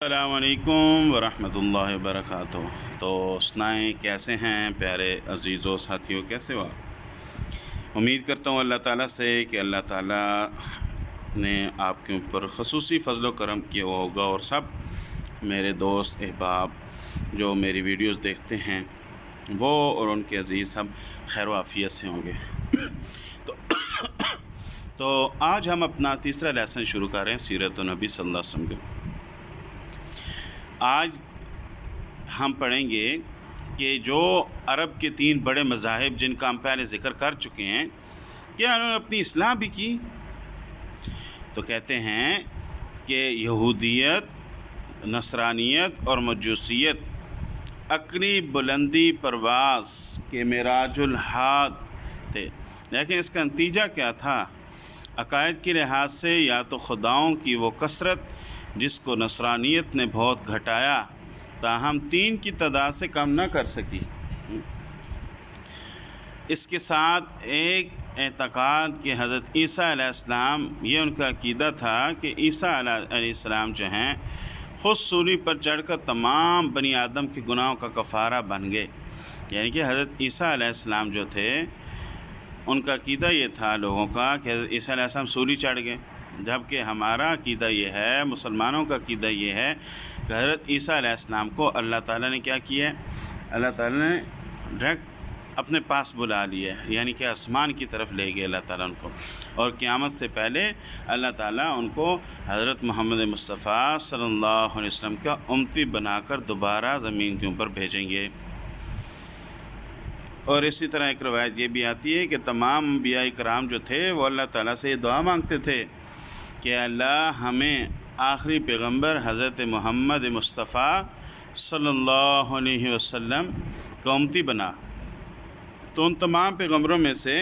السلام علیکم ورحمۃ اللہ وبرکاتہ۔ تو سنائیں کیسے ہیں پیارے عزیزوں ساتھیوں، کیسے ہو آپ؟ امید کرتا ہوں اللہ تعالیٰ سے کہ اللہ تعالیٰ نے آپ کے اوپر خصوصی فضل و کرم کیا ہوا ہوگا، اور سب میرے دوست احباب جو میری ویڈیوز دیکھتے ہیں وہ اور ان کے عزیز سب خیر و عافیت سے ہوں گے۔ تو آج ہم اپنا تیسرا لیسن شروع کر رہے ہیں سیرت النبی صلی اللہ علیہ وسلم کے۔ آج ہم پڑھیں گے کہ جو عرب کے 3 بڑے مذاہب جن کا ہم پہلے ذکر کر چکے ہیں، کیا انہوں نے اپنی اصلاح بھی کی؟ تو کہتے ہیں کہ یہودیت، نصرانیت اور مجوسیت عقلی بلندی پرواز کے معراج الحاد تھے، لیکن اس کا نتیجہ کیا تھا؟ عقائد کے لحاظ سے یا تو خداؤں کی وہ کثرت جس کو نصرانیت نے بہت گھٹایا تاہم 3 کی تعداد سے کم نہ کر سکی، اس کے ساتھ ایک اعتقاد کہ حضرت عیسیٰ علیہ السلام، یہ ان کا عقیدہ تھا کہ عیسیٰ علیہ السلام جو ہیں خود سولی پر چڑھ کر تمام بنی آدم کے گناہوں کا کفارہ بن گئے۔ یعنی کہ حضرت عیسیٰ علیہ السلام جو تھے، ان کا عقیدہ یہ تھا لوگوں کا کہ حضرت عیسیٰ علیہ السلام سولی چڑھ گئے، جبکہ ہمارا عقیدہ یہ ہے، مسلمانوں کا عقیدہ یہ ہے کہ حضرت عیسیٰ علیہ السلام کو اللہ تعالیٰ نے کیا کیا ہے؟ اللہ تعالیٰ نے ڈائریکٹ اپنے پاس بلا لیا ہے، یعنی کہ آسمان کی طرف لے گئے اللہ تعالیٰ ان کو، اور قیامت سے پہلے اللہ تعالیٰ ان کو حضرت محمد مصطفیٰ صلی اللہ علیہ وسلم کا امتی بنا کر دوبارہ زمین کے اوپر بھیجیں گے۔ اور اسی طرح ایک روایت یہ بھی آتی ہے کہ تمام انبیاء کرام جو تھے وہ اللہ تعالیٰ سے یہ دعا مانگتے تھے کہ اللہ ہمیں آخری پیغمبر حضرت محمد مصطفیٰ صلی اللہ علیہ وسلم کا امتی بنا۔ تو ان تمام پیغمبروں میں سے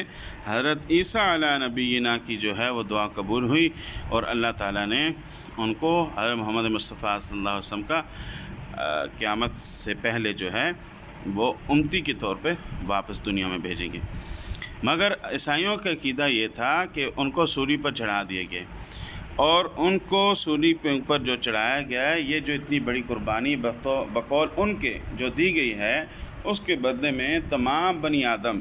حضرت عیسیٰ علیہ نبینا کی جو ہے وہ دعا قبول ہوئی، اور اللہ تعالیٰ نے ان کو حضرت محمد مصطفیٰ صلی اللہ علیہ وسلم کا قیامت سے پہلے جو ہے وہ امتی کے طور پہ واپس دنیا میں بھیجیں گے۔ مگر عیسائیوں کا عقیدہ یہ تھا کہ ان کو سولی پر چڑھا دیے گئے، اور ان کو سولی پہ اوپر جو چڑھایا گیا ہے، یہ جو اتنی بڑی قربانی بقول ان کے جو دی گئی ہے، اس کے بدلے میں تمام بنی آدم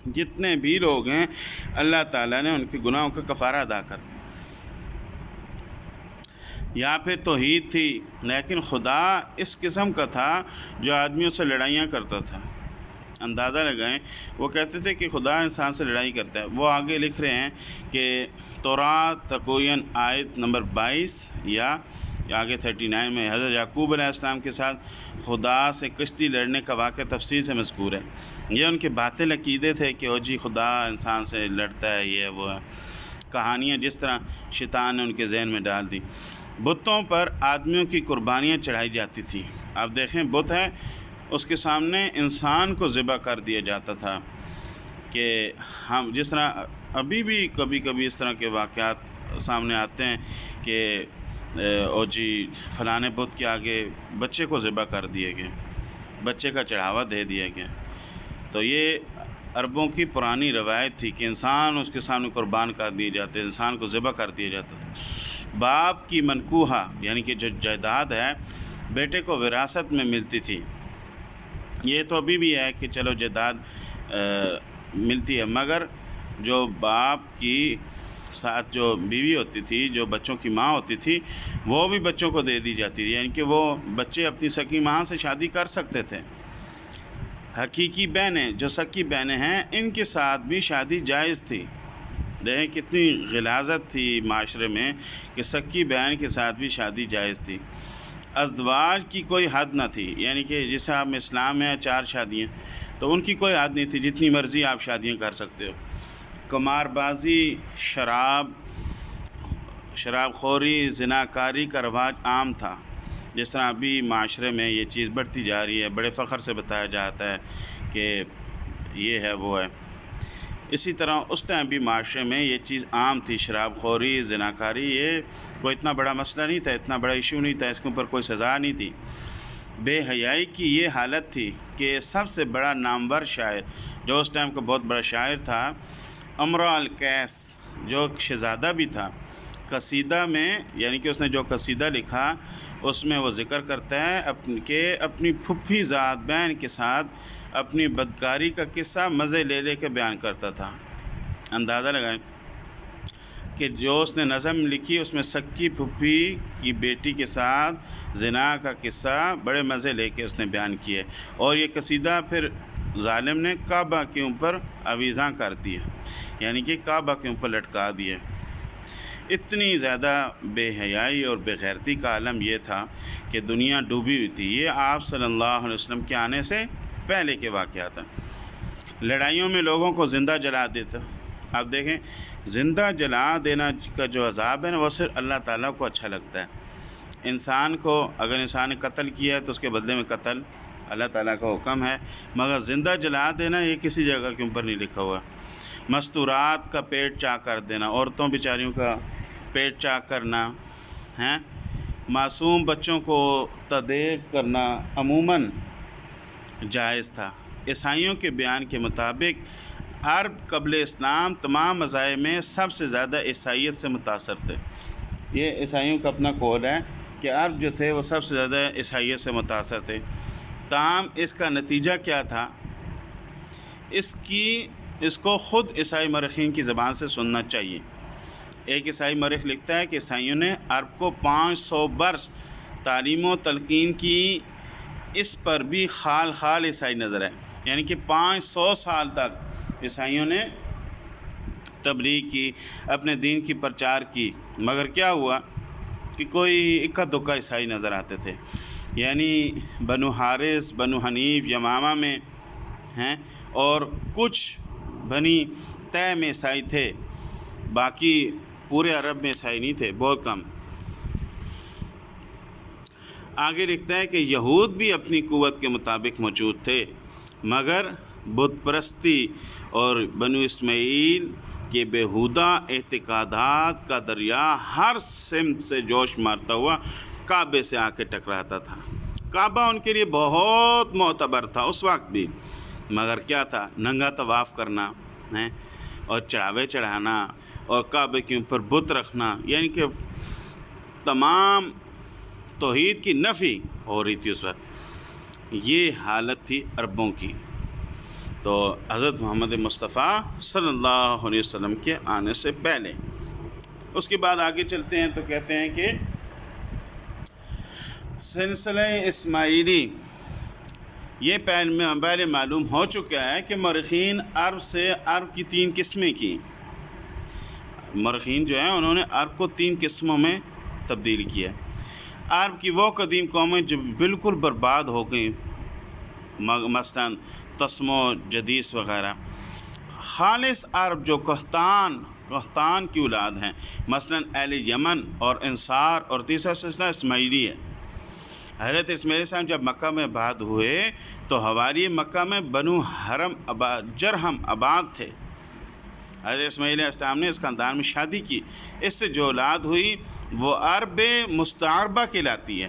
جتنے بھی لوگ ہیں، اللہ تعالیٰ نے ان کے گناہوں کا کفارہ ادا کر دیا۔ یا پھر توحید تھی، لیکن خدا اس قسم کا تھا جو آدمیوں سے لڑائیاں کرتا تھا۔ اندازہ لگائیں، وہ کہتے تھے کہ خدا انسان سے لڑائی کرتا ہے۔ وہ آگے لکھ رہے ہیں کہ تورات تکوین آیت نمبر 22 یا آگے 39 میں حضرت یعقوب علیہ السلام کے ساتھ خدا سے کشتی لڑنے کا واقعہ تفصیل سے مذکور ہے۔ یہ ان کے باطل عقیدے تھے کہ جی خدا انسان سے لڑتا ہے، یہ وہ ہے، کہانیاں جس طرح شیطان نے ان کے ذہن میں ڈال دی۔ بتوں پر آدمیوں کی قربانیاں چڑھائی جاتی تھیں۔ اب دیکھیں، بت ہے، اس کے سامنے انسان کو ذبح کر دیا جاتا تھا، کہ ہم جس طرح ابھی بھی کبھی کبھی اس طرح کے واقعات سامنے آتے ہیں کہ او جی فلاں بت کے آگے بچے کو ذبح کر دیے گئے، بچے کا چڑھاوا دے دیا گیا۔ تو یہ عربوں کی پرانی روایت تھی کہ انسان اس کے سامنے قربان کر دیے جاتے، انسان کو ذبح کر دیا جاتا تھا۔ باپ کی منکوحہ یعنی کہ جو جائیداد ہے بیٹے کو وراثت میں ملتی تھی۔ یہ تو ابھی بھی ہے کہ چلو جائیداد ملتی ہے، مگر جو باپ کی ساتھ جو بیوی ہوتی تھی، جو بچوں کی ماں ہوتی تھی، وہ بھی بچوں کو دے دی جاتی تھی، یعنی کہ وہ بچے اپنی سکی ماں سے شادی کر سکتے تھے۔ حقیقی بہنیں جو سکی بہنیں ہیں، ان کے ساتھ بھی شادی جائز تھی۔ دیکھیں کتنی غلاظت تھی معاشرے میں کہ سکی بہن کے ساتھ بھی شادی جائز تھی۔ ازدواج کی کوئی حد نہ تھی، یعنی کہ جیسے آپ اسلام میں 4 شادیاں، تو ان کی کوئی حد نہیں تھی، جتنی مرضی آپ شادیاں کر سکتے ہو۔ قمار بازی، شراب خوری، زناکاری کا رواج عام تھا۔ جس طرح ابھی معاشرے میں یہ چیز بڑھتی جا رہی ہے، بڑے فخر سے بتایا جاتا ہے کہ یہ ہے وہ ہے، اسی طرح اس ٹائم بھی معاشرے میں یہ چیز عام تھی۔ شراب خوری، زناکاری، یہ کوئی اتنا بڑا مسئلہ نہیں تھا، اتنا بڑا ایشو نہیں تھا، اس کے اوپر کوئی سزا نہیں تھی۔ بے حیائی کی یہ حالت تھی کہ سب سے بڑا نامور شاعر، جو اس ٹائم کا بہت بڑا شاعر تھا، امرؤ القیس، جو شہزادہ بھی تھا، قصیدہ میں یعنی کہ اس نے جو قصیدہ لکھا اس میں وہ ذکر کرتا ہے کہ اپنی پھپھی ذات بین کے ساتھ اپنی بدکاری کا قصہ مزے لے لے کے بیان کرتا تھا۔ اندازہ لگائیں کہ جو اس نے نظم لکھی اس میں سکی پھپھی کی بیٹی کے ساتھ زنا کا قصہ بڑے مزے لے کے اس نے بیان کیے، اور یہ قصیدہ پھر ظالم نے کعبہ کے اوپر آویزاں کر دیا، یعنی کہ کعبہ کے اوپر لٹکا دیے۔ اتنی زیادہ بے حیائی اور بے غیرتی کا عالم یہ تھا کہ دنیا ڈوبی ہوئی تھی۔ یہ آپ صلی اللہ علیہ وسلم کے آنے سے پہلے کے واقعات ہیں۔ لڑائیوں میں لوگوں کو زندہ جلا دیتا۔ آپ دیکھیں زندہ جلا دینا کا جو عذاب ہے نا وہ صرف اللہ تعالیٰ کو اچھا لگتا ہے۔ انسان کو اگر انسان نے قتل کیا ہے تو اس کے بدلے میں قتل اللہ تعالیٰ کا حکم ہے، مگر زندہ جلا دینا یہ کسی جگہ کے اوپر نہیں لکھا ہوا۔ مستورات کا پیٹ چاک کر دینا، عورتوں بیچاریوں کا پیٹ چاک کرنا ہیں، معصوم بچوں کو تدیق کرنا عموماً جائز تھا۔ عیسائیوں کے بیان کے مطابق عرب قبل اسلام تمام مذاہب میں سب سے زیادہ عیسائیت سے متاثر تھے۔ یہ عیسائیوں کا اپنا قول ہے کہ عرب جو تھے وہ سب سے زیادہ عیسائیت سے متاثر تھے۔ تاہم اس کا نتیجہ کیا تھا؟ اس کو خود عیسائی مورخین کی زبان سے سننا چاہیے۔ ایک عیسائی مورخ لکھتا ہے کہ عیسائیوں نے عرب کو 500 برس تعلیم و تلقین کی، اس پر بھی خال خال عیسائی نظر ہے، یعنی کہ 500 سال تک عیسائیوں نے تبلیغ کی، اپنے دین کی پرچار کی، مگر کیا ہوا کہ کوئی اکا دکا عیسائی نظر آتے تھے، یعنی بنو حارث، بنو حنیف یمامہ میں ہیں، اور کچھ بنی طے میں عیسائی تھے، باقی پورے عرب میں عیسائی نہیں تھے، بہت کم۔ آگے لکھتا ہے کہ یہود بھی اپنی قوت کے مطابق موجود تھے، مگر بت پرستی اور بنو اسماعیل کے بیہودہ اعتقادات کا دریا ہر سمت سے جوش مارتا ہوا کعبے سے آ کے ٹکراتا تھا۔ کعبہ ان کے لیے بہت معتبر تھا اس وقت بھی، مگر کیا تھا؟ ننگا طواف کرنا ہے اور چڑھاوے چڑھانا اور کعبے کے اوپر بت رکھنا، یعنی کہ تمام توحید کی نفی ہو رہی تھی اس وقت۔ یہ حالت تھی عربوں کی۔ تو حضرت محمد مصطفیٰ صلی اللہ علیہ وسلم کے آنے سے پہلے، اس کے بعد آگے چلتے ہیں تو کہتے ہیں کہ سلسلہ اسماعیلی یہ پہلے معلوم ہو چکا ہے کہ مورخین عرب کی 3 قسمیں کی۔ مورخین جو ہیں انہوں نے عرب کو 3 قسموں میں تبدیل کیا۔ عرب کی وہ قدیم قومیں جو بالکل برباد ہو گئیں، مثلاً تسم و جدیس وغیرہ۔ خالص عرب جو قحطان کی اولاد ہیں، مثلاً اہل یمن اور انصار، اور تیسرا سلسلہ اسماعیلی ہے۔ حضرت اسماعیل صاحب جب مکہ میں آباد ہوئے تو حوالی مکہ میں بنو جرہم آباد تھے۔ حضرت اسماعیل علیہ السلام نے اس خاندان میں شادی کی، اس سے جو اولاد ہوئی وہ عرب مستعربہ کہلاتی ہے۔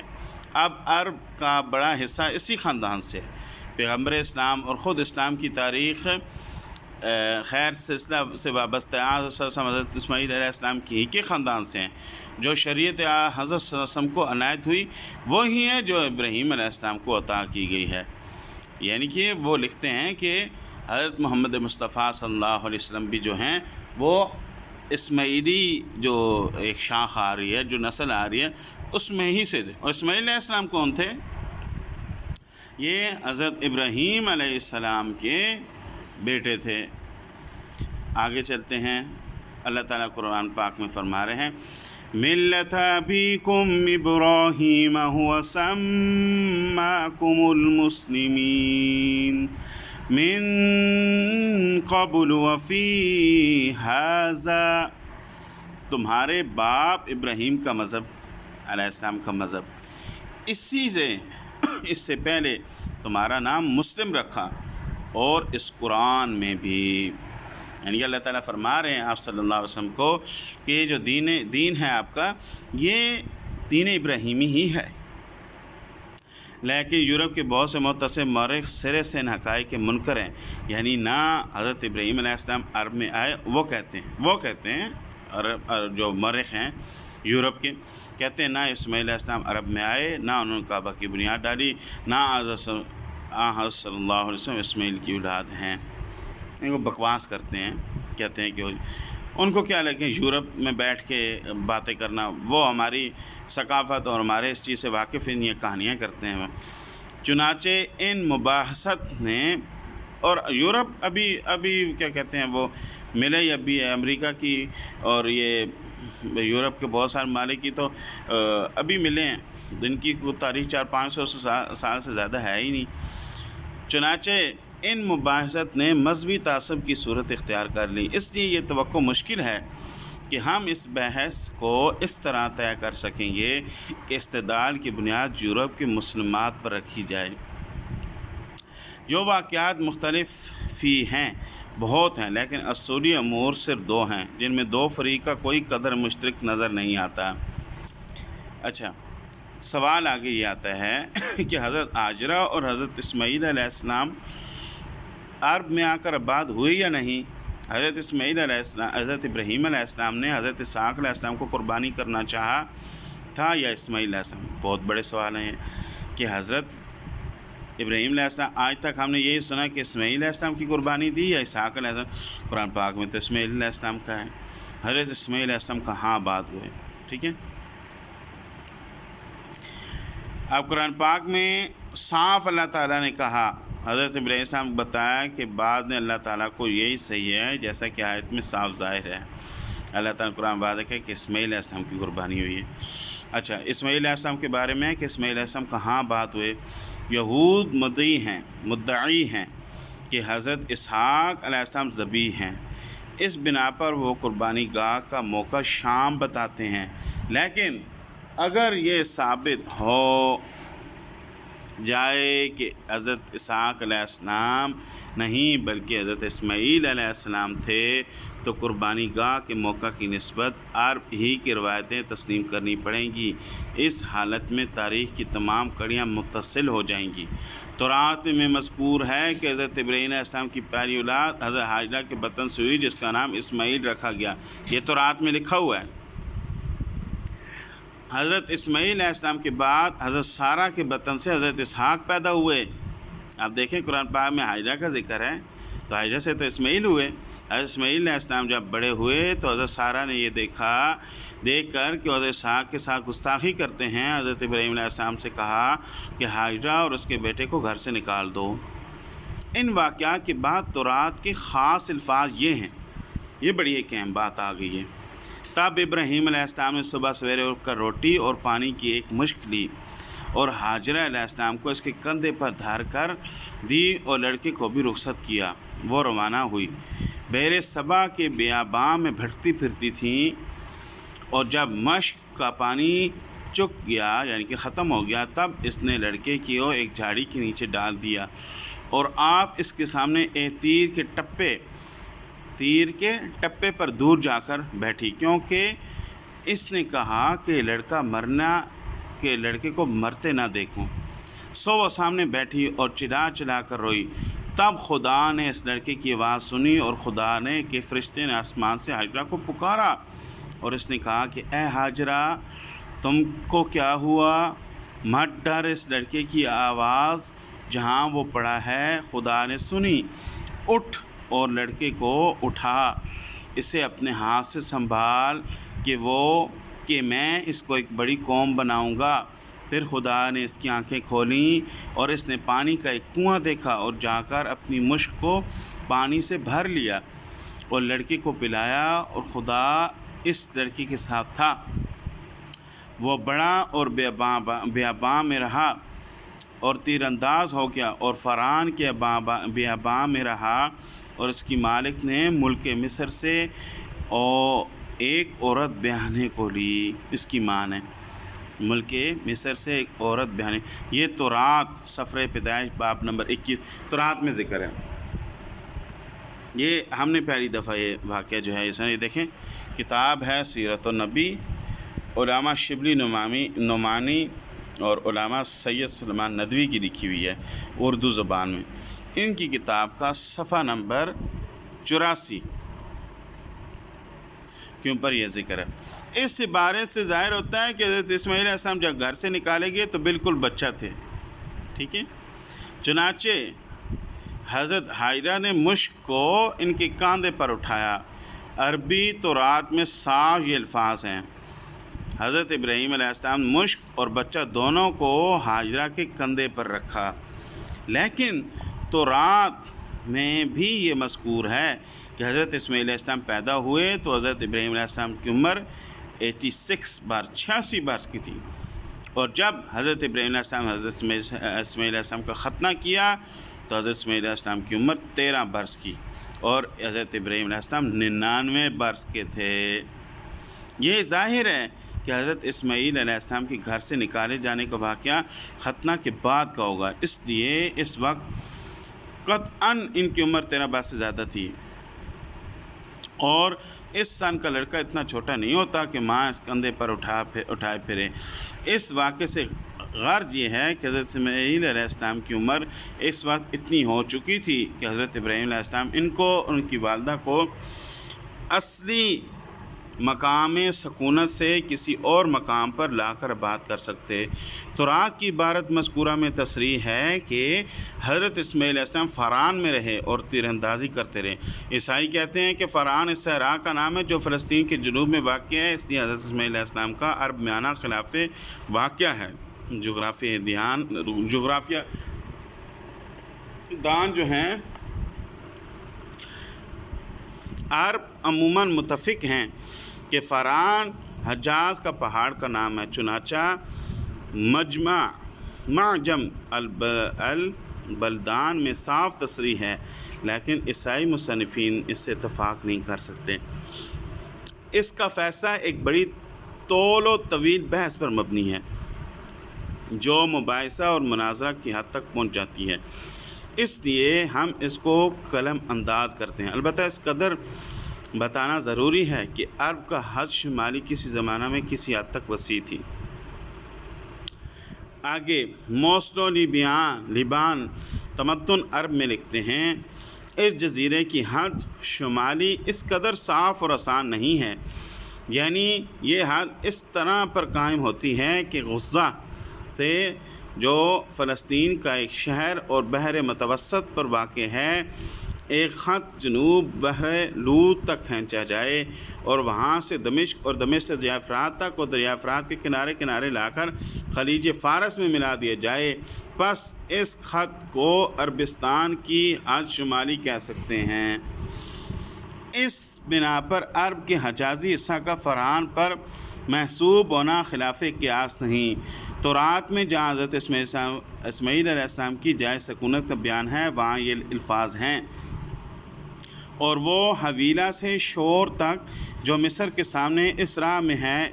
اب عرب کا بڑا حصہ اسی خاندان سے ہے۔ پیغمبر اسلام اور خود اسلام کی تاریخ خیر سلسلہ سے وابستہ حضرت اسماعیل علیہ السلام کی ہی کے خاندان سے ہیں۔ جو شریعت حضرت صلی اللہ علیہ وسلم کو عنایت ہوئی وہی ہے جو ابراہیم علیہ السلام کو عطا کی گئی ہے۔ یعنی کہ وہ لکھتے ہیں کہ حضرت محمد مصطفیٰ صلی اللہ علیہ وسلم بھی جو ہیں وہ اسماعیلی جو ایک شاخ آ رہی ہے، جو نسل آ رہی ہے، اس میں ہی سے تھے۔ اور اسماعیل علیہ السلام کون تھے؟ یہ حضرت ابراہیم علیہ السلام کے بیٹے تھے۔ آگے چلتے ہیں، اللہ تعالیٰ قرآن پاک میں فرما رہے ہیں ملت ابیکم ابراہیم هو سماکم المسلمین من قبل وفی ھذا، تمہارے باپ ابراہیم کا مذہب، علیہ السلام کا مذہب، اس سے پہلے تمہارا نام مسلم رکھا، اور اس قرآن میں بھی، یعنی اللہ تعالیٰ فرما رہے ہیں آپ صلی اللہ علیہ وسلم کو کہ یہ جو دین ہے آپ کا، یہ دین ابراہیمی ہی ہے۔ لیکن یورپ کے بہت سے متصل مورخ سرے سے ان حقائق کے منکر ہیں، یعنی نہ حضرت ابراہیم علیہ السلام عرب میں آئے، وہ کہتے ہیں عرب جو مورخ ہیں یورپ کے، کہتے ہیں نہ اسماعیل علیہ السلام عرب میں آئے، نہ انہوں نے کعبہ کی بنیاد ڈالی، نہ حضرت صلی اللہ علیہ وسلم اسماعیل کی اولاد ہیں۔ ان کو بکواس کرتے ہیں، کہتے ہیں کہ ان کو کیا لگے یورپ میں بیٹھ کے باتیں کرنا، وہ ہماری ثقافت اور ہمارے اس چیز سے واقف ہیں، یہ کہانیاں کرتے ہیں۔ چنانچہ ان مباحثت نے، اور یورپ ابھی کیا کہتے ہیں وہ ملے ہی ابھی ہے، امریکہ کی اور یہ یورپ کے بہت سارے ممالک کی تو ابھی ملے ہیں، جن کی کوئی تاریخ 400-500 سال سے زیادہ ہے ہی نہیں۔ چنانچہ ان مباحثت نے مذہبی تعصب کی صورت اختیار کر لی، اس لیے یہ توقع مشکل ہے کہ ہم اس بحث کو اس طرح طے کر سکیں گے کہ استدلال کی بنیاد یورپ کے مسلمات پر رکھی جائے۔ جو واقعات مختلف فی ہیں بہت ہیں، لیکن اصولی امور صرف دو ہیں، جن میں دو فریق کا کوئی قدر مشترک نظر نہیں آتا۔ اچھا، سوال آگے یہ آتا ہے کہ حضرت ہاجرہ اور حضرت اسماعیل علیہ السلام عرب میں آ کر آباد ہوئے یا نہیں؟ حضرت اسماعیل علیہ السلام، حضرت ابراہیم علیہ السلام نے حضرت اسحاق علیہ السلام کو قربانی کرنا چاہا تھا یا اسماعیل علیہ السلام؟ بہت بڑے سوال ہیں کہ حضرت ابراہیم علیہ السلام، آج تک ہم نے یہی سنا کہ اسماعیل علیہ السلام کی قربانی دی یا اسحاق علیہ السلام۔ قرآن پاک میں تو اسماعیل علیہ السلام کا ہے۔ حضرت اسماعیل علیہ السلام کہاں آباد ہوئے؟ ٹھیک ہے، اب قرآن پاک میں صاف اللہ تعالیٰ نے کہا، حضرت ابراہیم علیہ السلام بتایا کہ بعد میں اللہ تعالیٰ کو یہی صحیح ہے، جیسا کہ آیت میں صاف ظاہر ہے۔ اللہ تعالیٰ قرآن واضح ہے کہ اسماعیل علیہ السلام کی قربانی ہوئی ہے۔ اچھا، اسماعیل علیہ السلام کے بارے میں ہے کہ اسماعیل علیہ السلام کہاں بات ہوئے؟ یہود مدعی ہیں کہ حضرت اسحاق علیہ السلام ذبیح ہیں، اس بنا پر وہ قربانی گاہ کا موقع شام بتاتے ہیں، لیکن اگر یہ ثابت ہو جائے کہ حضرت اسحاق علیہ السلام نہیں بلکہ حضرت اسماعیل علیہ السلام تھے تو قربانی گاہ کے موقع کی نسبت عرب ہی کی روایتیں تسلیم کرنی پڑیں گی۔ اس حالت میں تاریخ کی تمام کڑیاں متصل ہو جائیں گی۔ تورات میں مذکور ہے کہ حضرت ابراہیم علیہ السلام کی پہلی اولاد حضرت ہاجرہ کے بطن سے ہوئی، جس کا نام اسماعیل رکھا گیا، یہ تورات میں لکھا ہوا ہے۔ حضرت اسماعیل علیہ السلام کے بعد حضرت سارہ کے بطن سے حضرت اسحاق پیدا ہوئے۔ آپ دیکھیں قرآن پاک میں ہاجرہ کا ذکر ہے، تو ہاجرہ سے تو اسماعیل ہوئے۔ حضرت اسماعیل علیہ السلام جب بڑے ہوئے تو حضرت سارہ نے یہ دیکھ کر کہ حضرت اسحاق کے ساتھ گستاخی کرتے ہیں، حضرت ابراہیم علیہ السلام سے کہا کہ ہاجرہ اور اس کے بیٹے کو گھر سے نکال دو۔ ان واقعات کے بعد تورات کے خاص الفاظ یہ ہیں، یہ بڑی ایک اہم بات آ گئی ہے۔ تب ابراہیم علیہ السلام نے صبح سویرے اٹھ کر روٹی اور پانی کی ایک مشک لی اور ہاجرہ علیہ السلام کو اس کے کندھے پر دھر کر دی اور لڑکے کو بھی رخصت کیا۔ وہ روانہ ہوئی، بحر صبا کے بیاباں میں بھٹکتی پھرتی تھیں، اور جب مشک کا پانی چک گیا یعنی کہ ختم ہو گیا، تب اس نے لڑکے کو ایک جھاڑی کے نیچے ڈال دیا اور آپ اس کے سامنے ایک تیر کے ٹپے پر دور جا کر بیٹھی، کیونکہ اس نے کہا کہ لڑکے کو مرتے نہ دیکھوں۔ سو وہ سامنے بیٹھی اور چلا کر روئی۔ تب خدا نے اس لڑکے کی آواز سنی اور خدا نے کہ فرشتے نے آسمان سے ہاجرہ کو پکارا اور اس نے کہا کہ اے ہاجرہ، تم کو کیا ہوا؟ مت ڈر، اس لڑکے کی آواز جہاں وہ پڑا ہے خدا نے سنی۔ اٹھ اور لڑکے کو اٹھا، اسے اپنے ہاتھ سے سنبھال کہ میں اس کو ایک بڑی قوم بناؤں گا۔ پھر خدا نے اس کی آنکھیں کھولیں اور اس نے پانی کا ایک کنواں دیکھا اور جا کر اپنی مشک کو پانی سے بھر لیا اور لڑکے کو پلایا، اور خدا اس لڑکی کے ساتھ تھا۔ وہ بڑا اور بیاباں میں رہا اور تیر انداز ہو گیا اور فرعون کے بیاباں میں رہا، اور اس کی مالک نے ملک مصر سے ایک عورت بیاہنے کو لی۔ اس کی ماں نے ملک مصر سے ایک عورت بیاہنے، یہ تورات سفر پیدائش باب نمبر 21 تورات میں ذکر ہے۔ یہ ہم نے پہلی دفعہ یہ واقعہ جو ہے یہ دیکھیں، کتاب ہے سیرت النبی، علامہ شبلی نعمانی اور علامہ سید سلیمان ندوی کی لکھی ہوئی ہے اردو زبان میں۔ ان کی کتاب کا صفحہ نمبر 84 کے اوپر یہ ذکر ہے۔ اس عبارت سے ظاہر ہوتا ہے کہ حضرت اسماعیل علیہ السلام جب گھر سے نکالے گئے تو بالکل بچہ تھے، ٹھیک ہے۔ چنانچہ حضرت حاجرہ نے مشک کو ان کے کاندھے پر اٹھایا۔ عربی تورات میں صاف یہ الفاظ ہیں، حضرت ابراہیم علیہ السلام مشک اور بچہ دونوں کو حاجرہ کے کندھے پر رکھا، لیکن تورات میں بھی یہ مذکور ہے کہ حضرت اسماعیل علیہ السلام پیدا ہوئے تو حضرت ابراہیم علیہ السلام کی عمر 86 برس کی تھی، اور جب حضرت ابراہیم علیہ السلام حضرت اسماعیل علیہ السلام کا ختنہ کیا تو حضرت اسماعیل علیہ السلام کی عمر 13 برس کی، اور حضرت ابراہیم علیہ السلام 99 برس کے تھے۔ یہ ظاہر ہے کہ حضرت اسماعیل علیہ السلام کے گھر سے نکالے جانے کا واقعہ ختنہ کے بعد کا ہوگا، اس لیے اس وقت قطعاً ان کی عمر 13 برس سے زیادہ تھی، اور اس سن کا لڑکا اتنا چھوٹا نہیں ہوتا کہ ماں اس کندھے پر اٹھائے پھرے۔ اس واقعے سے غرض یہ ہے کہ حضرت اسماعیل علیہ السلام کی عمر اس وقت اتنی ہو چکی تھی کہ حضرت ابراہیم علیہ السلام ان کو اور ان کی والدہ کو اصلی مقام سکونت سے کسی اور مقام پر لا کر آباد کر سکتے۔ تورات کی عبارت مذکورہ میں تصریح ہے کہ حضرت اسماعیل علیہ السلام فاران میں رہے اور تیر اندازی کرتے رہے۔ عیسائی کہتے ہیں کہ فاران اس صحرا کا نام ہے جو فلسطین کے جنوب میں واقع ہے، اس لیے حضرت اسماعیل علیہ السلام کا عرب میانہ خلاف واقعہ ہے۔ جغرافیہ دان جو ہیں عرب عموماً متفق ہیں کہ فاران حجاز کا پہاڑ کا نام ہے، چنانچہ معجم البلدان میں صاف تصریح ہے، لیکن عیسائی مصنفین اس سے اتفاق نہیں کر سکتے۔ اس کا فیصلہ ایک بڑی طول و طویل بحث پر مبنی ہے جو مباحثہ اور مناظرہ کی حد تک پہنچ جاتی ہے، اس لیے ہم اس کو قلم انداز کرتے ہیں۔ البتہ اس قدر بتانا ضروری ہے کہ عرب کا حد شمالی کسی زمانہ میں کسی حد تک وسیع تھی۔ آگے موصل و لیبان تمدن عرب میں لکھتے ہیں، اس جزیرے کی حد شمالی اس قدر صاف اور آسان نہیں ہے، یعنی یہ حد اس طرح پر قائم ہوتی ہے کہ غزہ سے جو فلسطین کا ایک شہر اور بحر متوسط پر واقع ہے، ایک خط جنوب بحر لوط تک کھینچا جائے اور وہاں سے دمشق اور دمشق سے دریائے فرات تک اور دریائے فرات کے کنارے کنارے لا کر خلیج فارس میں ملا دیا جائے، بس اس خط کو عربستان کی حد شمالی کہہ سکتے ہیں۔ اس بنا پر عرب کے حجازی حصہ کا فاران پر محسوب ہونا خلاف قیاس نہیں۔ تورات میں جہاں حضرت اسماعیل علیہ السلام کی جائے سکونت کا بیان ہے وہاں یہ الفاظ ہیں، اور وہ حویلہ سے شور تک جو مصر کے سامنے اس راہ میں ہے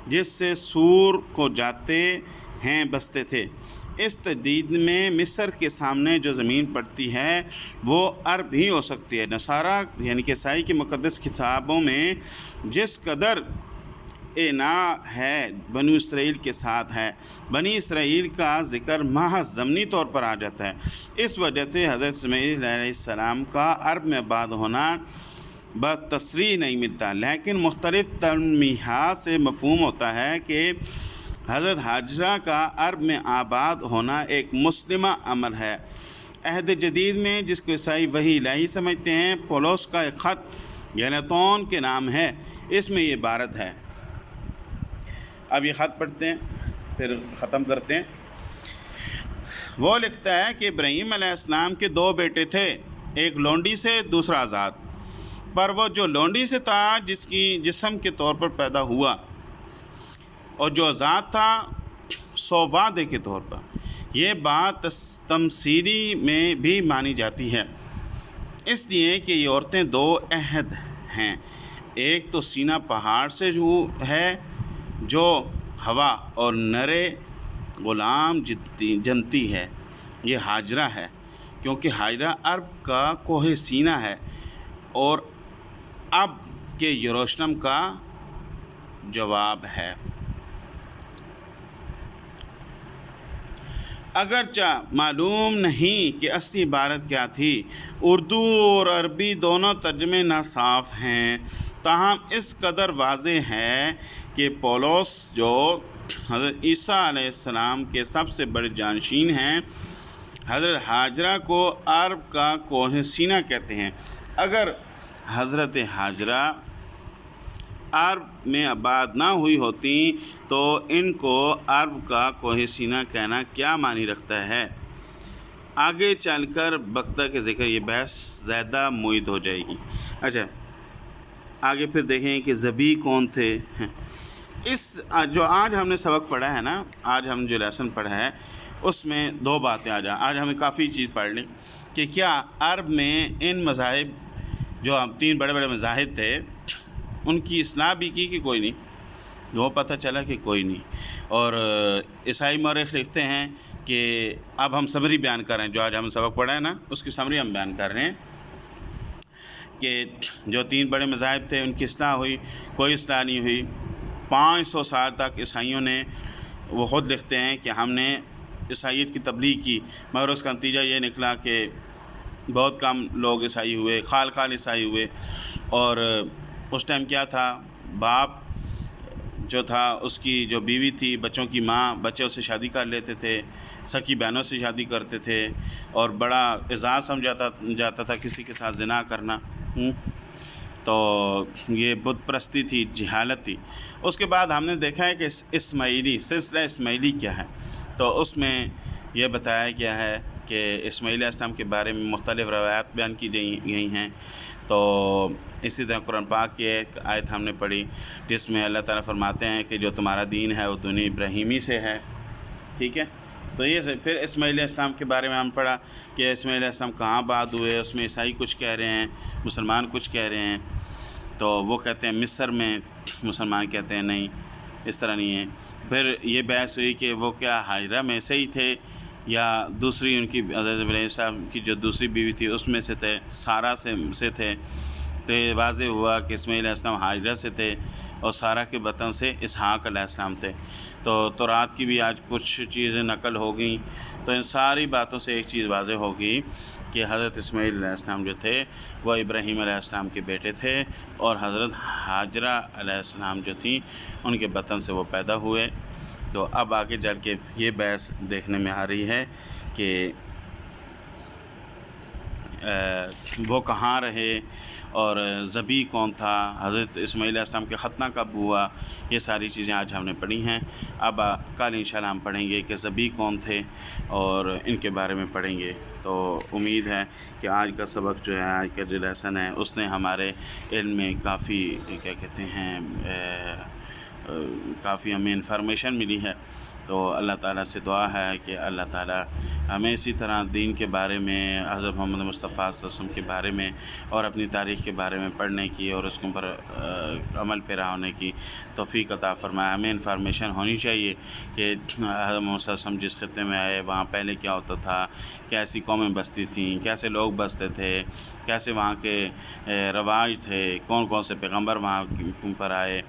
جس سے سور کو جاتے ہیں بستے تھے۔ اس تجدید میں مصر کے سامنے جو زمین پڑتی ہے وہ عرب ہی ہو سکتی ہے۔ نصارہ یعنی کہ عیسائی کی مقدس کتابوں میں جس قدر ہے بنی اسرائیل کے ساتھ ہے، بنی اسرائیل کا ذکر محض ضمنی طور پر آ جاتا ہے۔ اس وجہ سے حضرت اسماعیل علیہ السلام کا عرب میں آباد ہونا بس تصریح نہیں ملتا، لیکن مختلف تلمیحات سے مفہوم ہوتا ہے کہ حضرت حاجرہ کا عرب میں آباد ہونا ایک مسلمہ امر ہے۔ عہد جدید میں جس کو عیسائی وحی الہی سمجھتے ہیں، پولس کا ایک خط گلاتیون کے نام ہے، اس میں یہ عبارت ہے۔ اب یہ خط پڑھتے ہیں پھر ختم کرتے ہیں۔ وہ لکھتا ہے کہ ابراہیم علیہ السلام کے 2 بیٹے تھے، ایک لونڈی سے دوسرا آزاد، پر وہ جو لونڈی سے تھا جس کی جسم کے طور پر پیدا ہوا، اور جو آزاد تھا سو وعدے کے طور پر۔ یہ بات تمثیلی میں بھی مانی جاتی ہے، اس لیے کہ یہ عورتیں 2 عہد ہیں، ایک تو سینا پہاڑ سے ہے جو ہوا اور نرے غلام جنتی ہے، یہ حاجرہ ہے، کیونکہ حاجرہ عرب کا کوہ سینا ہے اور اب کے یروشلم کا جواب ہے۔ اگرچہ معلوم نہیں کہ اصلی عبارت کیا تھی، اردو اور عربی دونوں ترجمے ناصاف ہیں، تاہم اس قدر واضح ہے کہ پولس جو حضرت عیسیٰ علیہ السلام کے سب سے بڑے جانشین ہیں، حضرت ہاجرہ کو عرب کا کوہ سینہ کہتے ہیں۔ اگر حضرت ہاجرہ عرب میں آباد نہ ہوئی ہوتی تو ان کو عرب کا کوہ سینہ کہنا کیا معنی رکھتا ہے؟ آگے چل کر بختہ کے ذکر یہ بحث زیادہ معید ہو جائے گی۔ اچھا، آگے پھر دیکھیں کہ ذبی کون تھے۔ اس جو آج ہم نے سبق پڑھا ہے نا، آج ہم جو لیسن پڑھا ہے اس میں دو باتیں آج ہمیں کافی چیز پڑھ لیں کہ کیا عرب میں ان مذاہب جو ہم 3 بڑے بڑے مذاہب تھے ان کی اصلاح بھی کی کہ کوئی نہیں؟ وہ پتہ چلا کہ کوئی نہیں۔ اور عیسائی مورخ لکھتے ہیں کہ اب ہم سمری بیان کر رہے ہیں، جو آج ہم سبق پڑھا ہے نا اس کی سمری ہم بیان کر رہے ہیں کہ جو 3 بڑے مذاہب تھے ان کی اصلاح ہوئی؟ کوئی اصلاح نہیں ہوئی۔ 500 سال تک عیسائیوں نے، وہ خود لکھتے ہیں کہ ہم نے عیسائیت کی تبلیغ کی، مگر اس کا نتیجہ یہ نکلا کہ بہت کم لوگ عیسائی ہوئے، خال عیسائی ہوئے۔ اور اس ٹائم کیا تھا، باپ جو تھا اس کی جو بیوی تھی، بچوں کی ماں، بچے اس سے شادی کر لیتے تھے، سکی بہنوں سے شادی کرتے تھے، اور بڑا اعزاز سمجھا جاتا تھا کسی کے ساتھ زنا کرنا۔ تو یہ بت پرستی تھی، جہالت تھی۔ اس کے بعد ہم نے دیکھا ہے کہ اسماعیلی سلسلہ اسماعیلی کیا ہے، تو اس میں یہ بتایا گیا ہے کہ اسماعیل علیہ السلام کے بارے میں مختلف روایات بیان کی گئی ہیں۔ تو اسی طرح قرآن پاک کی ایک آیت ہم نے پڑھی جس میں اللہ تعالیٰ فرماتے ہیں کہ جو تمہارا دین ہے وہ دین ابراہیمی سے ہے، ٹھیک ہے۔ تو یہ پھر اسماعیل علیہ السلام کے بارے میں ہم پڑھا کہ اسماعیل علیہ السلام کہاں بعد ہوئے، اس میں عیسائی کچھ کہہ رہے ہیں، مسلمان کچھ کہہ رہے ہیں۔ تو وہ کہتے ہیں مصر میں، مسلمان کہتے ہیں نہیں، اس طرح نہیں ہے۔ پھر یہ بحث ہوئی کہ وہ کیا ہاجرہ میں سے ہی تھے یا دوسری ان کی حضرت ابراہیم صاحب کی جو دوسری بیوی تھی اس میں سے تھے، سارہ سے تھے۔ تو یہ واضح ہوا کہ اسماعیل علیہ السلام ہاجرہ سے تھے اور سارہ کے بطن سے اسحاق علیہ السلام تھے۔ تو تورات کی بھی آج کچھ چیزیں نقل ہو گئیں۔ تو ان ساری باتوں سے ایک چیز واضح ہوگی کہ حضرت اسماعیل علیہ السلام جو تھے وہ ابراہیم علیہ السلام کے بیٹے تھے، اور حضرت ہاجرہ علیہ السلام جو تھیں ان کے بطن سے وہ پیدا ہوئے۔ تو اب آگے چل کے یہ بحث دیکھنے میں آ رہی ہے کہ وہ کہاں رہے اور ذبی کون تھا، حضرت اسماعیل علیہ السلام کے ختنہ کب ہوا، یہ ساری چیزیں آج ہم نے پڑھی ہیں۔ اب کل انشاءاللہ ہم پڑھیں گے کہ ذبی کون تھے اور ان کے بارے میں پڑھیں گے۔ تو امید ہے کہ آج کا سبق جو ہے، آج کا جو لیسن ہے اس نے ہمارے علم میں کافی کیا کہتے ہیں کافی ہمیں انفارمیشن ملی ہے۔ تو اللہ تعالیٰ سے دعا ہے کہ اللہ تعالیٰ ہمیں اسی طرح دین کے بارے میں، حضرت محمد مصطفیٰ صلی اللہ علیہ وسلم کے بارے میں اور اپنی تاریخ کے بارے میں پڑھنے کی اور اس کے اوپر عمل پیرا ہونے کی توفیق عطا فرمائے۔ ہمیں انفارمیشن ہونی چاہیے کہ حضرت محمد صلی اللہ علیہ وسلم جس خطے میں آئے وہاں پہلے کیا ہوتا تھا، کیسی قومیں بستی تھیں، کیسے لوگ بستے تھے، کیسے وہاں کے رواج تھے، کون کون سے پیغمبر وہاں پر آئے،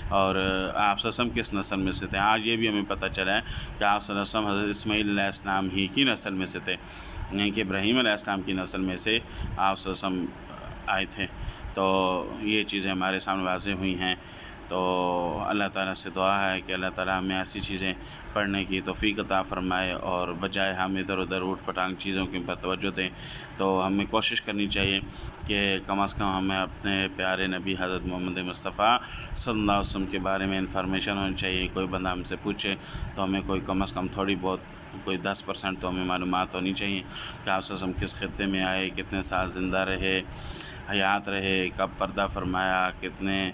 اور آپ صلی اللہ علیہ وسلم کس نسل میں سے تھے۔ آج یہ بھی ہمیں پتہ چلا ہے کہ آپ صلی اللہ علیہ وسلم حضرت اسماعیل علیہ السلام ہی کی نسل میں سے تھے، یعنی کہ ابراہیم علیہ السلام کی نسل میں سے آپ صلی اللہ علیہ وسلم آئے تھے۔ تو یہ چیزیں ہمارے سامنے واضح ہوئی ہیں۔ تو اللہ تعالیٰ سے دعا ہے کہ اللہ تعالیٰ ہمیں ایسی چیزیں پڑھنے کی توفیق عطا فرمائے، اور بجائے ہم ادھر ادھر اوٹ پٹانگ چیزوں کے اوپر توجہ دیں۔ تو ہمیں کوشش کرنی چاہیے کہ کم از کم ہمیں اپنے پیارے نبی حضرت محمد مصطفیٰ صلی اللہ علیہ وسلم کے بارے میں انفارمیشن ہونی چاہیے۔ کوئی بندہ ہم سے پوچھے تو ہمیں کوئی کم از کم تھوڑی بہت کوئی 10% تو ہمیں معلومات ہونی چاہیے کہ آپ صلی اللہ علیہ وسلم کس خطے میں آئے، کتنے سال زندہ رہے، حیات رہے، کب پردہ فرمایا، کتنے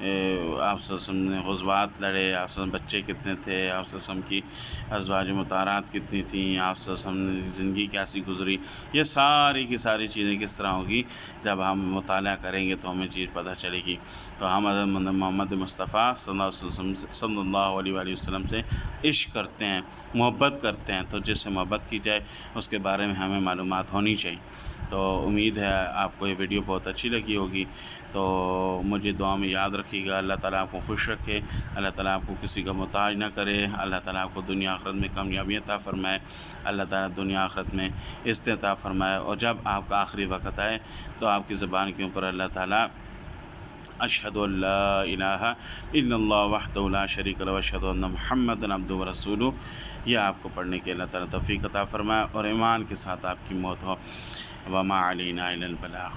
آپ صلی اللہ علیہ وسلم نے غزوات لڑے، آپ صلی اللہ علیہ وسلم بچے کتنے تھے، آپ صلی اللہ علیہ وسلم کی ازواج مطہرات کتنی تھیں، آپ صلی اللہ علیہ وسلم نے زندگی کیسی گزری۔ یہ ساری کی ساری چیزیں کس طرح ہوگی جب ہم مطالعہ کریں گے تو ہمیں چیز پتہ چلے گی۔ تو ہم حضرت محمد مصطفیٰ صلی اللہ علیہ وسلم سے عشق کرتے ہیں، محبت کرتے ہیں، تو جس سے محبت کی جائے اس کے بارے میں ہمیں معلومات ہونی چاہیے۔ تو امید ہے آپ کو یہ ویڈیو بہت اچھی لگی ہوگی۔ تو مجھے دعا میں یاد رکھیے گا، اللہ تعالیٰ آپ کو خوش رکھے، اللہ تعالیٰ آپ کو کسی کا محتاج نہ کرے، اللہ تعالیٰ آپ کو دنیا آخرت میں کامیابی عطا فرمائے، اللہ تعالیٰ دنیا آخرت میں عزت عطا فرمائے، اور جب آپ کا آخری وقت آئے تو آپ کی زبان کے اوپر اللہ تعالیٰ اشہد ان لا الہ الا اللہ وحدہ لا شریک لہ واشہد ان محمدا عبدہ ورسولہ، یہ آپ کو پڑھنے کی اللہ تعالیٰ توفیق عطا فرمائے اور ایمان کے ساتھ آپ کی موت ہو۔ وما علینا الا البلاغ۔